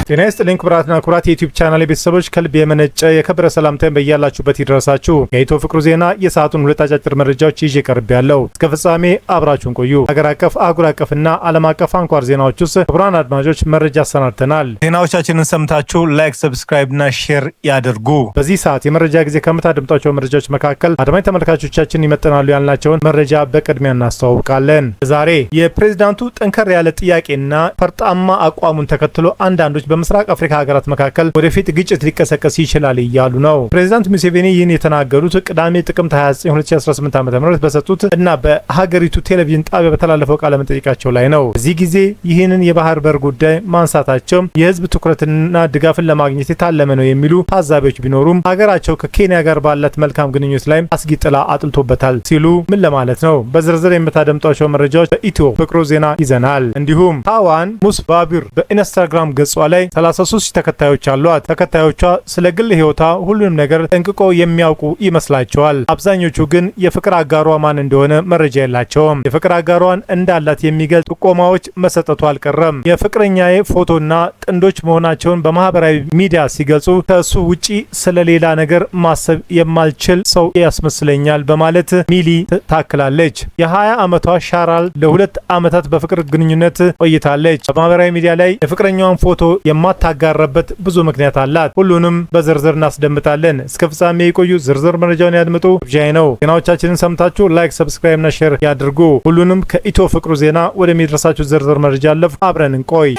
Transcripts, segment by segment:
ጤና ይስጥልኝ ክቡራትና ክቡራት የዩቲዩብ ቻናል ቤተሰቦች ከልብ የመነጨ የከበረ ሰላምታዬን በያላችሁበት ይድረሳችሁ። የኢትዮ ፍቅሩ ዜና የሰዓቱን ሁለት አጫጭር መረጃዎች ይዤ ቀርቤያለሁ። እስከ ፍጻሜ አብራችሁን ቆዩ። ሀገር አቀፍ፣ አህጉር አቀፍና ዓለም አቀፍ አንኳር ዜናዎች ውስጥ ክቡራን አድማጮች መረጃ አሰናድተናል። ዜናዎቻችንን ሰምታችሁ ላይክ፣ ሰብስክራይብና ሼር ያድርጉ። በዚህ ሰዓት የመረጃ ጊዜ ከምታደምጧቸው መረጃዎች መካከል አድማጭ ተመልካቾቻችን ይመጥናሉ ያልናቸውን መረጃ በቅድሚያ እናስተዋውቃለን። ዛሬ የፕሬዝዳንቱ ጠንከር ያለ ጥያቄና ፈርጣማ አቋሙን ተከትሎ አንዳንዶች በምስራቅ አፍሪካ ሀገራት መካከል ወደፊት ግጭት ሊቀሰቀስ ይችላል እያሉ ነው። ፕሬዝዳንት ሙሴቬኒ ይህን የተናገሩት ቅዳሜ ጥቅምት 29 2018 ዓ.ም በሰጡት እና በሀገሪቱ ቴሌቪዥን ጣቢያ በተላለፈው ቃለ መጠይቃቸው ላይ ነው። በዚህ ጊዜ ይህንን የባህር በር ጉዳይ ማንሳታቸው የህዝብ ትኩረትና ድጋፍን ለማግኘት የታለመ ነው የሚሉ ታዛቢዎች ቢኖሩም ሀገራቸው ከኬንያ ጋር ባላት መልካም ግንኙነት ላይ አስጊ ጥላ አጥልቶበታል ሲሉ ምን ለማለት ነው? በዝርዝር የምታደምጧቸው መረጃዎች በኢትዮ ፍቅሩ ዜና ይዘናል። እንዲሁም ታዋን ሙስባቢር በኢንስታግራም ገጿ ላይ 33 ተከታዮች አሏት። ተከታዮቿ ስለ ግል ህይወቷ ሁሉንም ነገር ጠንቅቆ የሚያውቁ ይመስላቸዋል። አብዛኞቹ ግን የፍቅር አጋሯ ማን እንደሆነ መረጃ የላቸውም። የፍቅር አጋሯን እንዳላት የሚገልጽ ጥቆማዎች መሰጠቱ አልቀረም። የፍቅረኛዬ ፎቶና ጥንዶች መሆናቸውን በማህበራዊ ሚዲያ ሲገልጹ ከእሱ ውጪ ስለሌላ ነገር ማሰብ የማልችል ሰው ያስመስለኛል በማለት ሚሊ ታክላለች። የ20 ዓመቷ ሻራል ለ2 ዓመታት በፍቅር ግንኙነት ቆይታለች። በማህበራዊ ሚዲያ ላይ የፍቅረኛዋን ፎቶ የማታጋረበት ብዙ ምክንያት አላት። ሁሉንም በዝርዝር እናስደምጣለን። እስከ ፍጻሜ የቆዩ ዝርዝር መረጃውን ያድምጡ ብቻዬ ነው። ዜናዎቻችንን ሰምታችሁ ላይክ፣ ሰብስክራይብ እና ሼር ያድርጉ። ሁሉንም ከኢትዮ ፍቅሩ ዜና ወደሚደርሳችሁ ዝርዝር መረጃ አለፍ። አብረን እንቆይ።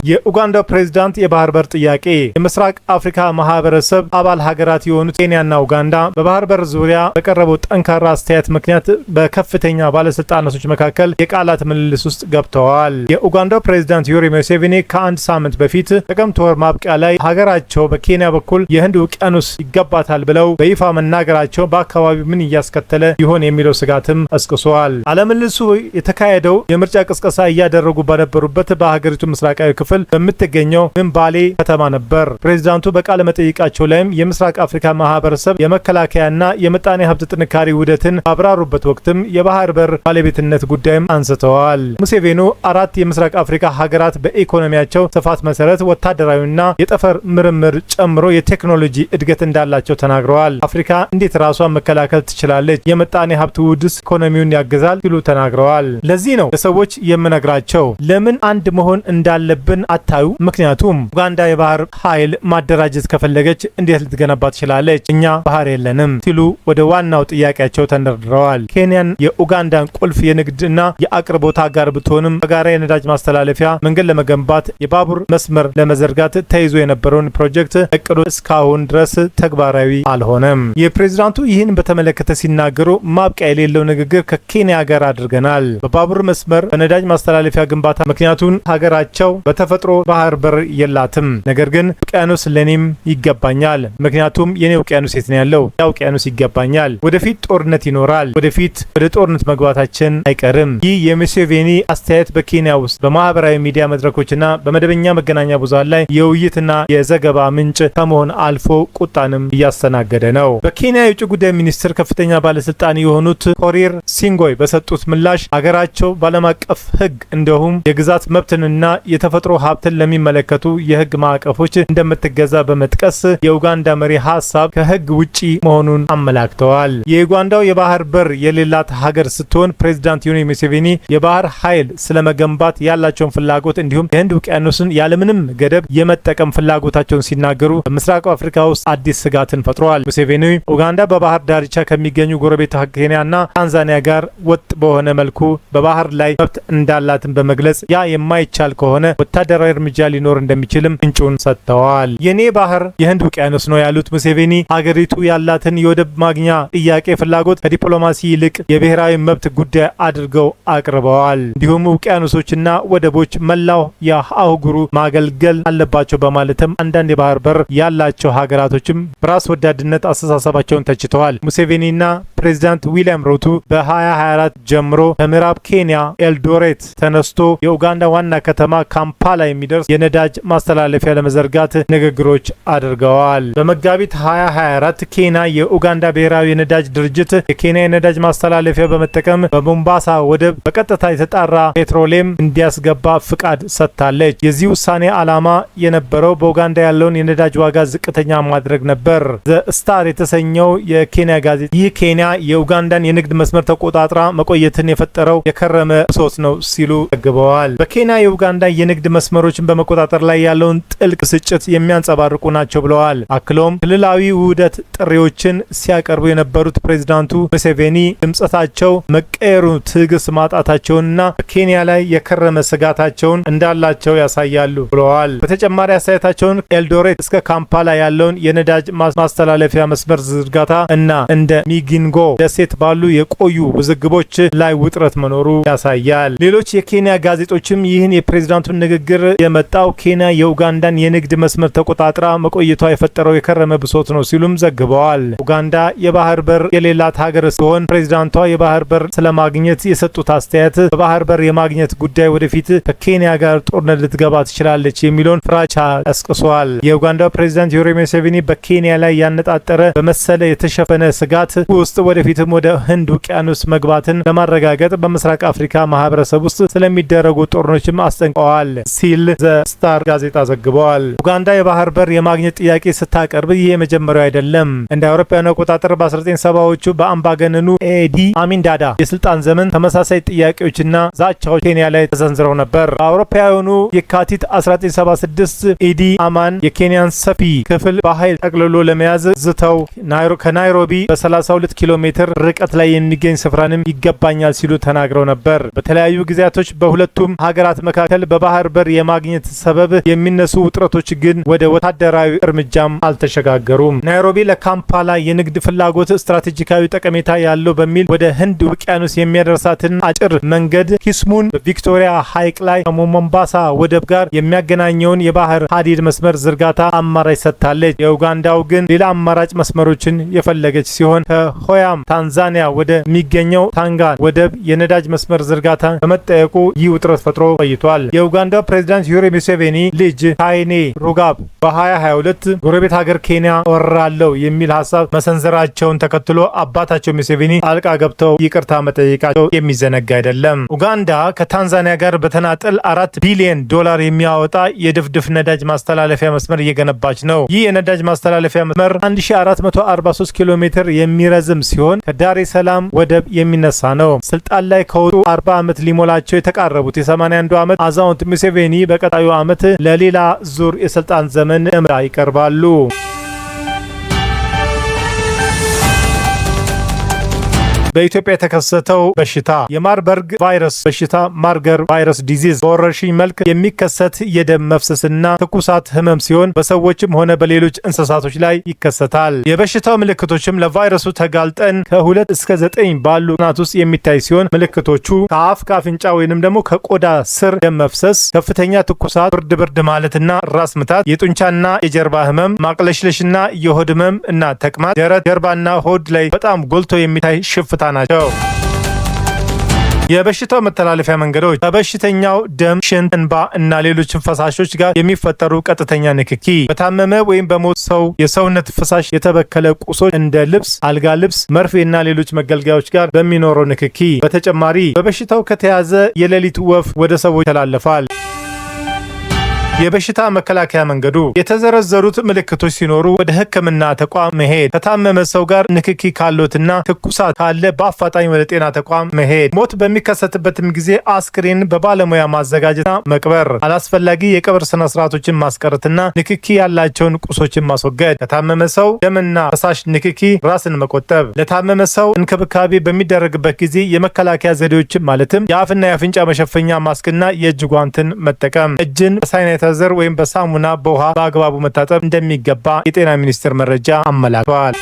የኡጋንዳው ፕሬዝዳንት የባህር በር ጥያቄ የምስራቅ አፍሪካ ማህበረሰብ አባል ሀገራት የሆኑት ኬንያና ኡጋንዳ በባህር በር ዙሪያ በቀረበው ጠንካራ አስተያየት ምክንያት በከፍተኛ ባለስልጣናቶች መካከል የቃላት ምልልስ ውስጥ ገብተዋል። የኡጋንዳው ፕሬዝዳንት ዩዌሪ ሙሴቬኒ ከአንድ ሳምንት በፊት ጥቅምት ወር ማብቂያ ላይ ሀገራቸው በኬንያ በኩል የህንድ ውቅያኖስ ይገባታል ብለው በይፋ መናገራቸው በአካባቢው ምን እያስከተለ ይሆን የሚለው ስጋትም ቀስቅሷል። አለምልሱ የተካሄደው የምርጫ ቅስቀሳ እያደረጉ በነበሩበት በሀገሪቱ ምስራቃዊ ክፍል በምትገኘው ምንባሌ ከተማ ነበር። ፕሬዝዳንቱ በቃለ መጠይቃቸው ላይም የምስራቅ አፍሪካ ማህበረሰብ የመከላከያና የምጣኔ ሀብት ጥንካሬ ውህደትን ባብራሩበት ወቅትም የባህር በር ባለቤትነት ጉዳይም አንስተዋል። ሙሴቬኒ 4 የምስራቅ አፍሪካ ሀገራት በኢኮኖሚያቸው ስፋት መሰረት ወታደራዊና የጠፈር ምርምር ጨምሮ የቴክኖሎጂ እድገት እንዳላቸው ተናግረዋል። አፍሪካ እንዴት ራሷን መከላከል ትችላለች? የምጣኔ ሀብት ውህደት ኢኮኖሚውን ያግዛል ሲሉ ተናግረዋል። ለዚህ ነው ለሰዎች የምነግራቸው ለምን አንድ መሆን እንዳለብን አታዩ? ምክንያቱም ኡጋንዳ የባህር ኃይል ማደራጀት ከፈለገች እንዴት ልትገነባ ትችላለች? እኛ ባህር የለንም ሲሉ ወደ ዋናው ጥያቄያቸው ተንደርድረዋል። ኬንያን የኡጋንዳን ቁልፍ የንግድና የአቅርቦት አጋር ብትሆንም በጋራ የነዳጅ ማስተላለፊያ መንገድ ለመገንባት የባቡር መስመር ለመዘርጋት ተይዞ የነበረውን ፕሮጀክት እቅዱ እስካሁን ድረስ ተግባራዊ አልሆነም። የፕሬዝዳንቱ ይህን በተመለከተ ሲናገሩ ማብቂያ የሌለው ንግግር ከኬንያ ጋር አድርገናል። በባቡር መስመር በነዳጅ ማስተላለፊያ ግንባታ ምክንያቱን ሀገራቸው በተፈጥሮ ባህር በር የላትም። ነገር ግን ውቅያኖስ ለኔም ይገባኛል። ምክንያቱም የኔ ውቅያኖስ የት ነው ያለው? ያ ውቅያኖስ ይገባኛል። ወደፊት ጦርነት ይኖራል። ወደፊት ወደ ጦርነት መግባታችን አይቀርም። ይህ የሙሴቬኒ አስተያየት በኬንያ ውስጥ በማህበራዊ ሚዲያ መድረኮችና በመደበኛ መገናኛ ብዙሃን ላይ የውይይትና የዘገባ ምንጭ ከመሆን አልፎ ቁጣንም እያስተናገደ ነው። በኬንያ የውጭ ጉዳይ ሚኒስትር ከፍተኛ ባለስልጣን የሆኑት ኮሪር ሲንጎይ በሰጡት ምላሽ ሀገራቸው ባለም አቀፍ ሕግ እንዲሁም የግዛት መብትንና የተፈጥሮ ሀብትን ለሚመለከቱ የህግ ማዕቀፎች እንደምትገዛ በመጥቀስ የኡጋንዳ መሪ ሀሳብ ከህግ ውጪ መሆኑን አመላክተዋል። የኡጋንዳው የባህር በር የሌላት ሀገር ስትሆን ፕሬዝዳንት ዩዌሪ ሙሴቬኒ የባህር ኃይል ስለመገንባት ያላቸውን ፍላጎት እንዲሁም የህንድ ውቅያኖስን ያለምንም ገደብ የመጠቀም ፍላጎታቸውን ሲናገሩ በምስራቅ አፍሪካ ውስጥ አዲስ ስጋትን ፈጥሯል። ሙሴቬኒ ኡጋንዳ በባህር ዳርቻ ከሚገኙ ጎረቤት ኬንያና ታንዛኒያ ጋር ወጥ በሆነ መልኩ በባህር ላይ መብት እንዳላትን በመግለጽ ያ የማይቻል ከሆነ ወታደራዊ እርምጃ ሊኖር እንደሚችልም ምንጩን ሰጥተዋል። የኔ ባህር የህንድ ውቅያኖስ ነው ያሉት ሙሴቬኒ ሀገሪቱ ያላትን የወደብ ማግኛ ጥያቄ ፍላጎት ከዲፕሎማሲ ይልቅ የብሔራዊ መብት ጉዳይ አድርገው አቅርበዋል። እንዲሁም ውቅያኖሶችና ወደቦች መላው የአህጉሩ ማገልገል አለባቸው በማለትም አንዳንድ የባህር በር ያላቸው ሀገራቶችም በራስ ወዳድነት አስተሳሰባቸውን ተችተዋል። ሙሴቬኒና ፕሬዝዳንት ዊሊያም ሩቶ በ2024 ጀምሮ ከምዕራብ ኬንያ ኤልዶሬት ተነስቶ የኡጋንዳ ዋና ከተማ ካምፓላ ካምፓላ የሚደርስ የነዳጅ ማስተላለፊያ ለመዘርጋት ንግግሮች አድርገዋል። በመጋቢት 2024 ኬንያ የኡጋንዳ ብሔራዊ የነዳጅ ድርጅት የኬንያ የነዳጅ ማስተላለፊያ በመጠቀም በሞምባሳ ወደብ በቀጥታ የተጣራ ፔትሮሊየም እንዲያስገባ ፍቃድ ሰጥታለች። የዚህ ውሳኔ ዓላማ የነበረው በኡጋንዳ ያለውን የነዳጅ ዋጋ ዝቅተኛ ማድረግ ነበር። ዘ ስታር የተሰኘው የኬንያ ጋዜጣ ይህ ኬንያ የኡጋንዳን የንግድ መስመር ተቆጣጥራ መቆየትን የፈጠረው የከረመ ብሶት ነው ሲሉ ዘግበዋል። በኬንያ የኡጋንዳ የንግድ መስመሮችን በመቆጣጠር ላይ ያለውን ጥልቅ ብስጭት የሚያንጸባርቁ ናቸው ብለዋል። አክሎም ክልላዊ ውህደት ጥሪዎችን ሲያቀርቡ የነበሩት ፕሬዝዳንቱ ሙሴቬኒ ድምጸታቸው መቀየሩ ትዕግስት ማጣታቸውንና በኬንያ ላይ የከረመ ስጋታቸውን እንዳላቸው ያሳያሉ ብለዋል። በተጨማሪ አስተያየታቸውን ኤልዶሬት እስከ ካምፓላ ያለውን የነዳጅ ማስተላለፊያ መስመር ዝርጋታ እና እንደ ሚጊንጎ ደሴት ባሉ የቆዩ ውዝግቦች ላይ ውጥረት መኖሩ ያሳያል። ሌሎች የኬንያ ጋዜጦችም ይህን የፕሬዝዳንቱን ንግግር የመጣው ኬንያ የኡጋንዳን የንግድ መስመር ተቆጣጥራ መቆየቷ የፈጠረው የከረመ ብሶት ነው ሲሉም ዘግበዋል። ኡጋንዳ የባህር በር የሌላት ሀገር ሲሆን ፕሬዝዳንቷ የባህር በር ስለማግኘት የሰጡት አስተያየት በባህር በር የማግኘት ጉዳይ ወደፊት ከኬንያ ጋር ጦርነት ልትገባ ትችላለች የሚለውን ፍራቻ ቀስቅሷል። የኡጋንዳው ፕሬዝዳንት ዮዌሪ ሙሴቬኒ በኬንያ ላይ ያነጣጠረ በመሰለ የተሸፈነ ስጋት ውስጥ ወደፊትም ወደ ህንድ ውቅያኖስ መግባትን ለማረጋገጥ በምስራቅ አፍሪካ ማህበረሰብ ውስጥ ስለሚደረጉ ጦርኖችም አስጠንቀዋል ሲል ዘ ስታር ጋዜጣ ዘግበዋል። ኡጋንዳ የባህር በር የማግኘት ጥያቄ ስታቀርብ ይህ የመጀመሪያው አይደለም። እንደ አውሮፓውያኑ አቆጣጠር በ1970ዎቹ በአምባገነኑ ኤዲ አሚን ዳዳ የስልጣን ዘመን ተመሳሳይ ጥያቄዎችና ዛቻዎች ኬንያ ላይ ተሰንዝረው ነበር። በአውሮፓውያኑ የካቲት 1976 ኢዲ አማን የኬንያን ሰፊ ክፍል በኃይል ጠቅልሎ ለመያዝ ዝተው ከናይሮቢ በ32 ኪሎ ሜትር ርቀት ላይ የሚገኝ ስፍራንም ይገባኛል ሲሉ ተናግረው ነበር። በተለያዩ ጊዜያቶች በሁለቱም ሀገራት መካከል በባህር በር የማግኘት ሰበብ የሚነሱ ውጥረቶች ግን ወደ ወታደራዊ እርምጃም አልተሸጋገሩም። ናይሮቢ ለካምፓላ የንግድ ፍላጎት ስትራቴጂካዊ ጠቀሜታ ያለው በሚል ወደ ህንድ ውቅያኖስ የሚያደርሳትን አጭር መንገድ ኪስሙን በቪክቶሪያ ሐይቅ ላይ ከሞምባሳ ወደብ ጋር የሚያገናኘውን የባህር ሀዲድ መስመር ዝርጋታ አማራጭ ሰጥታለች። የኡጋንዳው ግን ሌላ አማራጭ መስመሮችን የፈለገች ሲሆን ከሆያም ታንዛኒያ ወደ ሚገኘው ታንጋን ወደብ የነዳጅ መስመር ዝርጋታ በመጠየቁ ይህ ውጥረት ፈጥሮ ቆይቷል። የኡጋንዳው ፕሬዝዳንት ዮዌሪ ሙሴቬኒ ልጅ ካይኔ ሩጋብ በ2022 ጎረቤት ሀገር ኬንያ ወራለው የሚል ሀሳብ መሰንዘራቸውን ተከትሎ አባታቸው ሙሴቬኒ ጣልቃ ገብተው ይቅርታ መጠየቃቸው የሚዘነጋ አይደለም። ኡጋንዳ ከታንዛኒያ ጋር በተናጠል $4 ቢሊዮን የሚያወጣ የድፍድፍ ነዳጅ ማስተላለፊያ መስመር እየገነባች ነው። ይህ የነዳጅ ማስተላለፊያ መስመር 1443 ኪሎ ሜትር የሚረዝም ሲሆን ከዳሬ ሰላም ወደብ የሚነሳ ነው። ስልጣን ላይ ከወጡ 40 ዓመት ሊሞላቸው የተቃረቡት የ81 ዓመት አዛውንት ሙሴቬኒ በቀጣዩ ዓመት ለሌላ ዙር የስልጣን ዘመን እምራ ይቀርባሉ። በኢትዮጵያ የተከሰተው በሽታ የማርበርግ ቫይረስ በሽታ ማርገር ቫይረስ ዲዚዝ በወረርሽኝ መልክ የሚከሰት የደም መፍሰስና ትኩሳት ህመም ሲሆን በሰዎችም ሆነ በሌሎች እንስሳቶች ላይ ይከሰታል። የበሽታው ምልክቶችም ለቫይረሱ ተጋልጠን ከ2 እስከ 9 ባሉ ቀናት ውስጥ የሚታይ ሲሆን ምልክቶቹ ከአፍ ከአፍንጫ ወይንም ደግሞ ከቆዳ ስር ደም መፍሰስ፣ ከፍተኛ ትኩሳት፣ ብርድ ማለትና ራስ ምታት፣ የጡንቻና የጀርባ ህመም፣ ማቅለሽለሽና የሆድ ህመም እና ተቅማጥ፣ ደረት፣ ጀርባና ሆድ ላይ በጣም ጎልቶ የሚታይ ሽፍታ ናቸው። የበሽታው መተላለፊያ መንገዶች ከበሽተኛው ደም፣ ሽንት፣ እንባ እና ሌሎች ፈሳሾች ጋር የሚፈጠሩ ቀጥተኛ ንክኪ፣ በታመመ ወይም በሞት ሰው የሰውነት ፈሳሽ የተበከለ ቁሶች እንደ ልብስ፣ አልጋ ልብስ፣ መርፌ እና ሌሎች መገልገያዎች ጋር በሚኖረው ንክኪ። በተጨማሪ በበሽታው ከተያዘ የሌሊት ወፍ ወደ ሰዎች ይተላለፋል። የበሽታ መከላከያ መንገዱ የተዘረዘሩት ምልክቶች ሲኖሩ ወደ ሕክምና ተቋም መሄድ፣ ከታመመ ሰው ጋር ንክኪ ካሎትና ትኩሳት ካለ በአፋጣኝ ወደ ጤና ተቋም መሄድ፣ ሞት በሚከሰትበትም ጊዜ አስክሬን በባለሙያ ማዘጋጀትና መቅበር፣ አላስፈላጊ የቀብር ስነ ስርዓቶችን ማስቀረትና ንክኪ ያላቸውን ቁሶችን ማስወገድ፣ ከታመመ ሰው ደምና ፈሳሽ ንክኪ ራስን መቆጠብ፣ ለታመመ ሰው እንክብካቤ በሚደረግበት ጊዜ የመከላከያ ዘዴዎችን ማለትም የአፍና የአፍንጫ መሸፈኛ ማስክና የእጅ ጓንትን መጠቀም፣ እጅን በሳኒታይዘር ወይም በሳሙና በውሃ በአግባቡ መታጠብ እንደሚገባ የጤና ሚኒስቴር መረጃ አመላክቷል።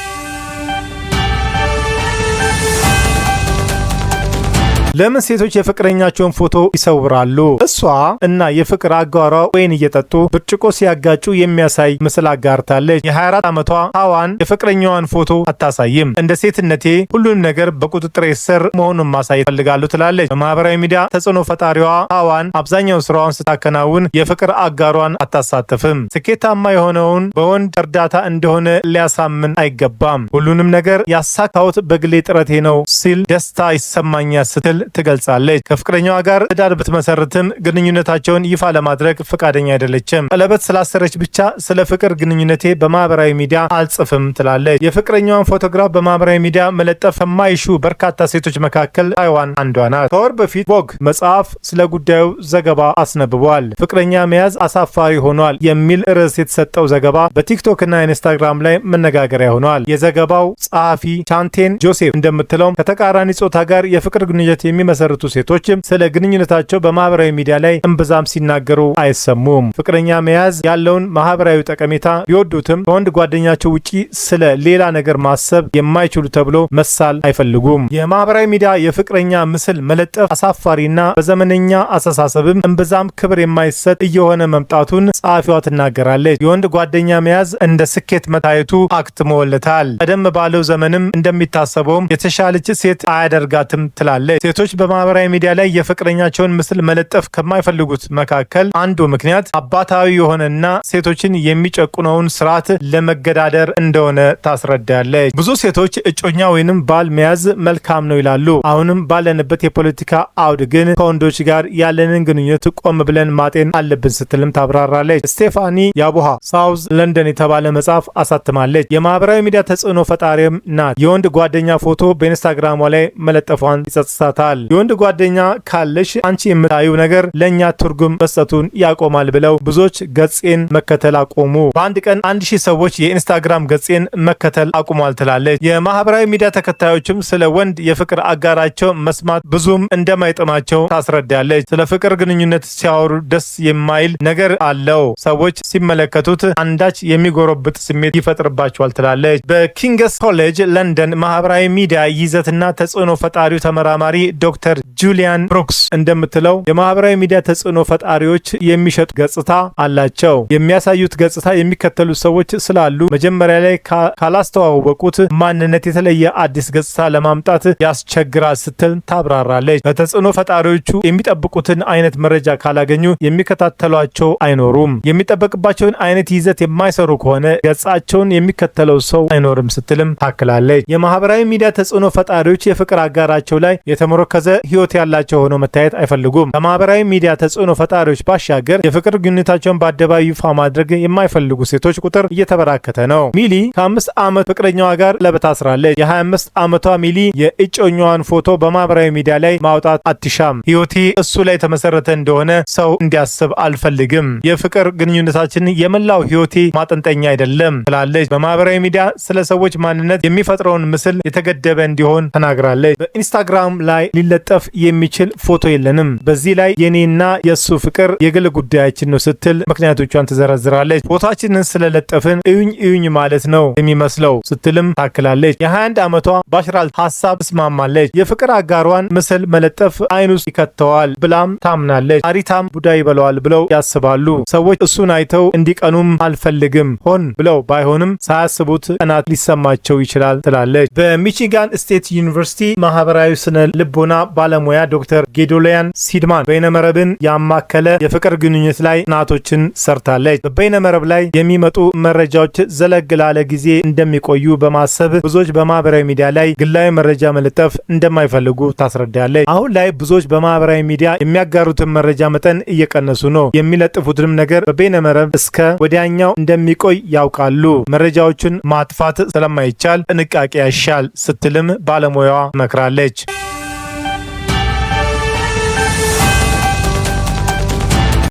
ለምን ሴቶች የፍቅረኛቸውን ፎቶ ይሰውራሉ? እሷ እና የፍቅር አጋሯ ወይን እየጠጡ ብርጭቆ ሲያጋጩ የሚያሳይ ምስል አጋርታለች። የ24 ዓመቷ ሀዋን የፍቅረኛዋን ፎቶ አታሳይም። እንደ ሴትነቴ ሁሉንም ነገር በቁጥጥር ስር መሆኑን ማሳየት ፈልጋለሁ ትላለች። በማህበራዊ ሚዲያ ተጽዕኖ ፈጣሪዋ ሀዋን አብዛኛው ስራዋን ስታከናውን የፍቅር አጋሯን አታሳትፍም። ስኬታማ የሆነውን በወንድ እርዳታ እንደሆነ ሊያሳምን አይገባም። ሁሉንም ነገር ያሳካሁት በግሌ ጥረቴ ነው ሲል ደስታ ይሰማኛል ስትል ትገልጻለች። ከፍቅረኛዋ ጋር ትዳር ብትመሰርትም ግንኙነታቸውን ይፋ ለማድረግ ፈቃደኛ አይደለችም። ቀለበት ስላሰረች ብቻ ስለ ፍቅር ግንኙነቴ በማህበራዊ ሚዲያ አልጽፍም ትላለች። የፍቅረኛዋን ፎቶግራፍ በማህበራዊ ሚዲያ መለጠፍ ከማይሹ በርካታ ሴቶች መካከል ታይዋን አንዷ ናት። ከወር በፊት ቮግ መጽሐፍ ስለ ጉዳዩ ዘገባ አስነብቧል። ፍቅረኛ መያዝ አሳፋሪ ሆኗል የሚል ርዕስ የተሰጠው ዘገባ በቲክቶክ እና ኢንስታግራም ላይ መነጋገሪያ ሆኗል። የዘገባው ጸሐፊ ቻንቴን ጆሴፍ እንደምትለው ከተቃራኒ ጾታ ጋር የፍቅር ግንኙነት የሚመሰርቱ ሴቶችም ስለ ግንኙነታቸው በማህበራዊ ሚዲያ ላይ እምብዛም ሲናገሩ አይሰሙም። ፍቅረኛ መያዝ ያለውን ማህበራዊ ጠቀሜታ ቢወዱትም ከወንድ ጓደኛቸው ውጪ ስለ ሌላ ነገር ማሰብ የማይችሉ ተብሎ መሳል አይፈልጉም። የማህበራዊ ሚዲያ የፍቅረኛ ምስል መለጠፍ አሳፋሪና በዘመነኛ አስተሳሰብም እምብዛም ክብር የማይሰጥ እየሆነ መምጣቱን ጸሐፊዋ ትናገራለች። የወንድ ጓደኛ መያዝ እንደ ስኬት መታየቱ አክትሞለታል። ቀደም ባለው ዘመንም እንደሚታሰበውም የተሻለች ሴት አያደርጋትም ትላለች። ሴቶች በማህበራዊ ሚዲያ ላይ የፍቅረኛቸውን ምስል መለጠፍ ከማይፈልጉት መካከል አንዱ ምክንያት አባታዊ የሆነና ሴቶችን የሚጨቁነውን ስርዓት ለመገዳደር እንደሆነ ታስረዳለች። ብዙ ሴቶች እጮኛ ወይንም ባል መያዝ መልካም ነው ይላሉ። አሁንም ባለንበት የፖለቲካ አውድ ግን ከወንዶች ጋር ያለንን ግንኙነት ቆም ብለን ማጤን አለብን ስትልም ታብራራለች። ስቴፋኒ ያቡሃ ሳውዝ ለንደን የተባለ መጽሐፍ አሳትማለች። የማህበራዊ ሚዲያ ተጽዕኖ ፈጣሪም ናት። የወንድ ጓደኛ ፎቶ በኢንስታግራሟ ላይ መለጠፏን ይጸጽታታል። የወንድ ጓደኛ ካለሽ አንቺ የምታዩ ነገር ለእኛ ትርጉም መስጠቱን ያቆማል ብለው ብዙዎች ገጼን መከተል አቆሙ። በአንድ ቀን 1000 ሰዎች የኢንስታግራም ገጼን መከተል አቁሟል ትላለች። የማህበራዊ ሚዲያ ተከታዮችም ስለ ወንድ የፍቅር አጋራቸው መስማት ብዙም እንደማይጥማቸው ታስረዳለች። ስለ ፍቅር ግንኙነት ሲያወሩ ደስ የማይል ነገር አለው። ሰዎች ሲመለከቱት አንዳች የሚጎረብጥ ስሜት ይፈጥርባቸዋል ትላለች። በኪንግስ ኮሌጅ ለንደን ማህበራዊ ሚዲያ ይዘትና ተጽዕኖ ፈጣሪው ተመራማሪ ዶክተር ጁሊያን ብሩክስ እንደምትለው የማህበራዊ ሚዲያ ተጽዕኖ ፈጣሪዎች የሚሸጡ ገጽታ አላቸው። የሚያሳዩት ገጽታ የሚከተሉ ሰዎች ስላሉ መጀመሪያ ላይ ካላስተዋወቁት ማንነት የተለየ አዲስ ገጽታ ለማምጣት ያስቸግራል ስትል ታብራራለች። በተጽዕኖ ፈጣሪዎቹ የሚጠብቁትን አይነት መረጃ ካላገኙ የሚከታተሏቸው አይኖሩም። የሚጠበቅባቸውን አይነት ይዘት የማይሰሩ ከሆነ ገጻቸውን የሚከተለው ሰው አይኖርም ስትልም ታክላለች። የማህበራዊ ሚዲያ ተጽዕኖ ፈጣሪዎች የፍቅር አጋራቸው ላይ የተመረከዘ ህይወት ያላቸው ሆነው መታየት አይፈልጉም። ከማህበራዊ ሚዲያ ተጽዕኖ ፈጣሪዎች ባሻገር የፍቅር ግንኙነታቸውን በአደባባይ ይፋ ማድረግ የማይፈልጉ ሴቶች ቁጥር እየተበራከተ ነው። ሚሊ ከ5 ዓመት ፍቅረኛዋ ጋር ቀለበት አስራለች። የ25 ዓመቷ ሚሊ የእጮኛዋን ፎቶ በማህበራዊ ሚዲያ ላይ ማውጣት አትሻም። ህይወቴ እሱ ላይ የተመሰረተ እንደሆነ ሰው እንዲያስብ አልፈልግም። የፍቅር ግንኙነታችን የመላው ህይወቴ ማጠንጠኛ አይደለም ትላለች። በማህበራዊ ሚዲያ ስለ ሰዎች ማንነት የሚፈጥረውን ምስል የተገደበ እንዲሆን ተናግራለች። በኢንስታግራም ላይ ሊለጠፍ የሚችል ፎቶ የለንም። በዚህ ላይ የኔና የሱ ፍቅር የግል ጉዳያችን ነው ስትል ምክንያቶቿን ትዘረዝራለች። ፎቶአችንን ስለለጠፍን እዩኝ ማለት ነው የሚመስለው ስትልም ታክላለች። የ21 ዓመቷ ባሽራል ሀሳብ ትስማማለች። የፍቅር አጋሯን ምስል መለጠፍ አይን ውስጥ ይከተዋል ብላም ታምናለች። አሪታም ቡዳ ይበለዋል ብለው ያስባሉ። ሰዎች እሱን አይተው እንዲቀኑም አልፈልግም። ሆን ብለው ባይሆንም ሳያስቡት ቀናት ሊሰማቸው ይችላል ትላለች። በሚቺጋን ስቴት ዩኒቨርሲቲ ማህበራዊ ስነ ልቦና ባለሙያ ዶክተር ጌዶሊያን ሲድማን በይነመረብን ያማከለ የፍቅር ግንኙነት ላይ ጥናቶችን ሰርታለች። በበይነመረብ ላይ የሚመጡ መረጃዎች ዘለግ ላለ ጊዜ እንደሚቆዩ በማሰብ ብዙዎች በማህበራዊ ሚዲያ ላይ ግላዊ መረጃ መለጠፍ እንደማይፈልጉ ታስረዳለች። አሁን ላይ ብዙዎች በማህበራዊ ሚዲያ የሚያጋሩትን መረጃ መጠን እየቀነሱ ነው። የሚለጥፉትንም ነገር በበይነመረብ እስከ ወዲያኛው እንደሚቆይ ያውቃሉ። መረጃዎችን ማጥፋት ስለማይቻል ጥንቃቄ ያሻል ስትልም ባለሙያዋ መክራለች።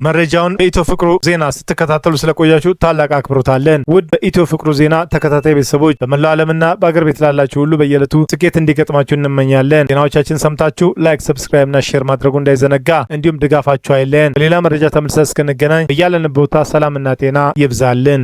መረጃውን በኢትዮ ፍቅሩ ዜና ስትከታተሉ ስለቆያችሁ ታላቅ አክብሮት አለን። ውድ በኢትዮ ፍቅሩ ዜና ተከታታይ ቤተሰቦች በመላው ዓለምና በአገር ቤት ላላችሁ ሁሉ በየዕለቱ ስኬት እንዲገጥማችሁ እንመኛለን። ዜናዎቻችን ሰምታችሁ ላይክ፣ ሰብስክራይብ እና ሼር ማድረጉ እንዳይዘነጋ፣ እንዲሁም ድጋፋችሁ አይለን። በሌላ መረጃ ተመልሰን እስክንገናኝ በያለንበት ቦታ ሰላምና ጤና ይብዛልን።